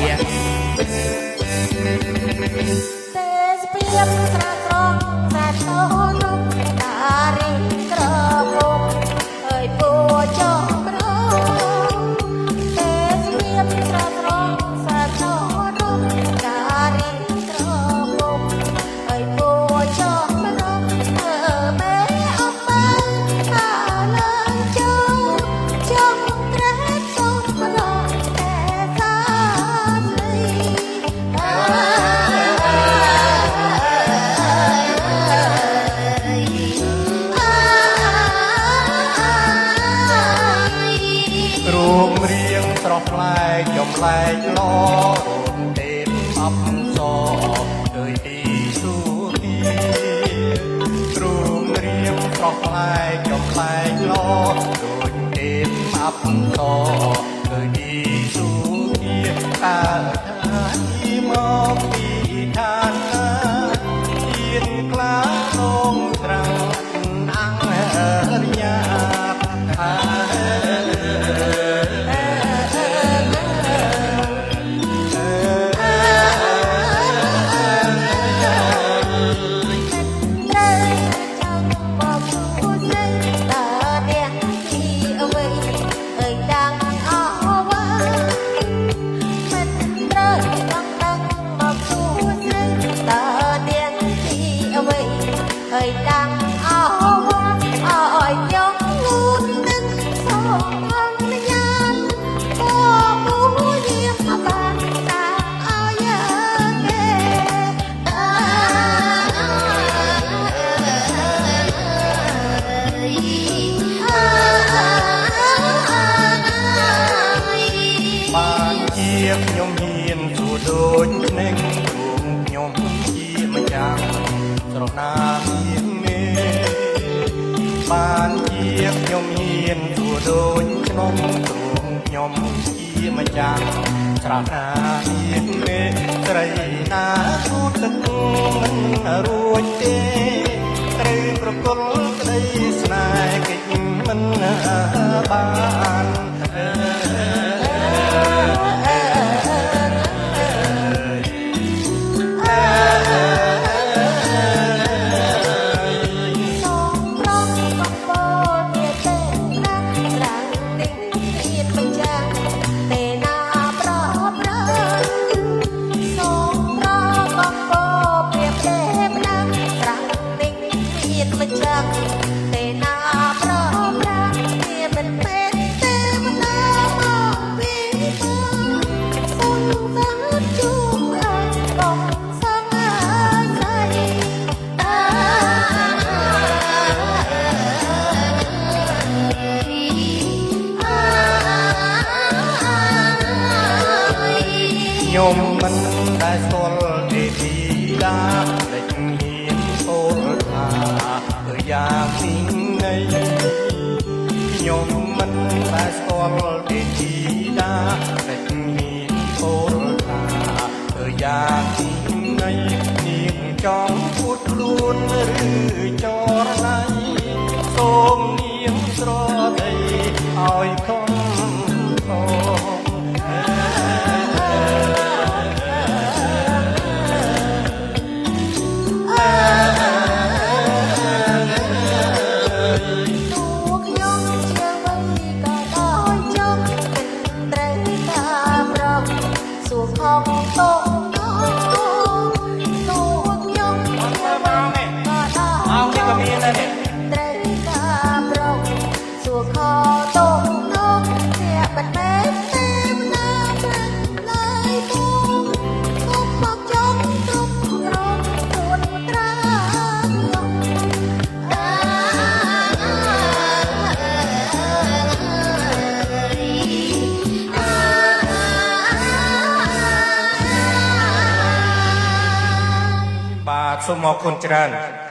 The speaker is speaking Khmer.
វាទេស្ពីបស្រែត្រង់តែឈោនុកតារីក្រពុកអើយពូចោប្រទេស្ពីបស្រែត្រង់តែឈោនុកតារីក្រពុកអើយពូចោប្រមេអបតាលើចោចង់ត្រេះសូមប្រតែសាលីរូបរាងស្រស់ប្លែកចំលែកឡរូបទេពអប្សរដោយទីសុភារូបរាងស្រស់ប្លែកចំលែកឡដូចទេពអប្សរដោយទីសុភាតើថាទីមកពីឋានណាទៀនក្លាលងត្រាំងអង្គរិយាhơi đang áo ở trong luôn đứng sông hăng nhan có bố diêm bàn ta aiបានជាខ្ញុំហ៊ានសួរដូចនឹងរូបខ្ញុំជាម្ចាស់ស្រស់ណាមានមេបានជាខ្ញុំហ៊ានសួរដូចក្នុងរូបខ្ញុំជាម្ចាស់ស្រស់ណាមានមេស្រីណាទូទឹកមិនរួចទេត្រូវប្រគល់ក្តីស្នេហ៍កិច្ចមិនបានទេណាប្រប្រាវាមិនមែនទេមណាមកពីសូមសាជួបអើបងសង្ហាស្រីខ្ញុំមិនដែលស្គាល់ទេពីដាលេចហ៊ានពោលថាយ៉ាងទីនៃខ្ញុំមិនដែលស្គាល់ទេពីដាតែហ៊ានពោលថាយ៉ាងទីនៃនាងចង់ពួតខ្លួនឬចរណៃសូមនាងស្រដីឲ្យខំខំของตรงน้องตูខ្ញុំជាបានក៏ដល់នេះក៏មានដែរត្រូវការប្រងសួរខតងនោះជាមិនមែនទេណាប្រាច់ឡើយបងគុំមកចង់គ្រប់គ្រងទួនត្រាបាទសូមអរគុណច្រើន